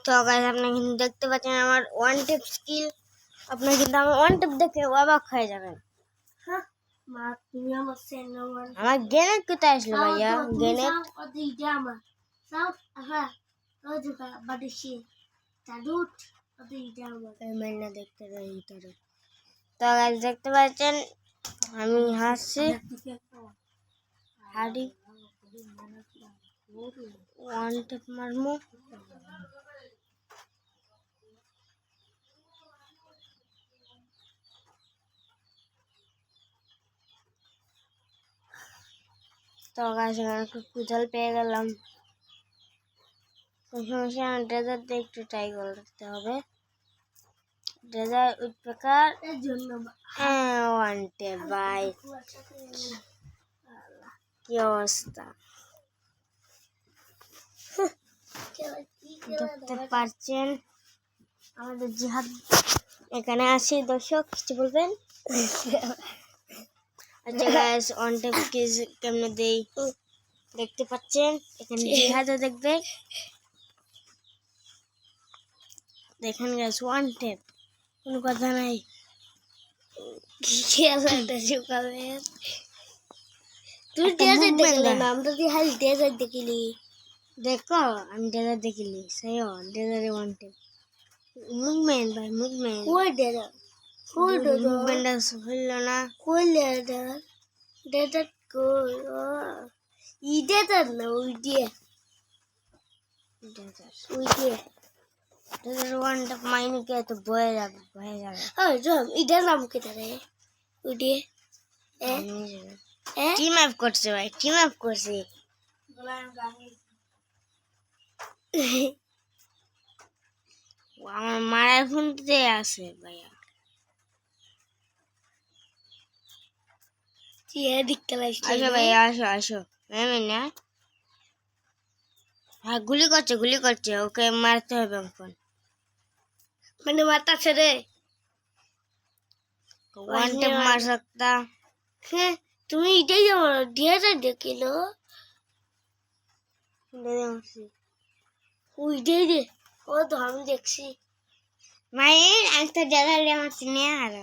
তো গাইস আপনি কিন্তু দেখতে পাচ্ছেন আমার ওয়ান টেপ স্কিল। আপনি কিন্তু আমার ওয়ান টেপ দেখে অবাক হয়ে যাবেন। হ্যাঁ মা তুমি আমার সেনার আমার গ্রেনেড কোথায় আসলো ভাইয়া? গ্রেনেড ওদিকে আমার সাউ হ্যাঁ ওই যে বাড়িছি চালুট ওদিকে আমার মেলনা দেখতে রই ভিতরে। তো গাইস দেখতে পাচ্ছেন আমি হাসছি হাড়ি ওয়ান টেপ মারমু। তো গাইস একটু কুজাল পেয়ে গেলাম। সমস্যা ডেজার্ট দিয়ে একটু ট্রাই করতে হবে। ডেজার্ট উইথপেকার এর জন্য ওয়ান টেপ ভাই কি অবস্থা দেখতে পাচ্ছেন আমাদের জিহাদ এখানে আছে। দর্শক কিছু বলবেন? আচ্ছা গাইস অন টেপ কেমনে দেই দেখতে পাচ্ছেন। এখানে জিহাদও দেখবে। দেখেন গাইস ওয়ান টেপ কোনো কথা নাই। খেলাটা শুকাবে তুই ডেজার্ট দেখলে না আমরা তুই হাল ডেজার্ট দেখিলি দেখো আমি ডেজার্ট দেখিলি সেই ডেজার্টে ওয়ান টেপ মুভমেন্ট ভাই মুভমেন্ট কই ডেজার্ট কই মুভমেন্ট হইলো না। কই ডেজার্ট ডেজার্ট কই ও ই ডেজার্ট না ওই দিয়ে ডেজার্ট ওয়ান টেপ মাইনে কে তো বয়ে যাবে জম ইডা নাম কেটে রে ওই দিয়ে টিম আপ করছে ভাই টিম আপ করছে। আমার মারার ফোনতে আছে ভাইয়া আসো ভাইয়া আসো আসো না হ্যাঁ গুলি করছে ওকে মারতে হবে এখন। মানে মারতাছে রে ওয়ান টেপ মার सकता। হ্যাঁ তুমি এটাই আমার ডেজার্ট দেখিলো ওই রে ও তো আমি দেখছি মায়ের আমি তো ডেজার্টে মারছি না আর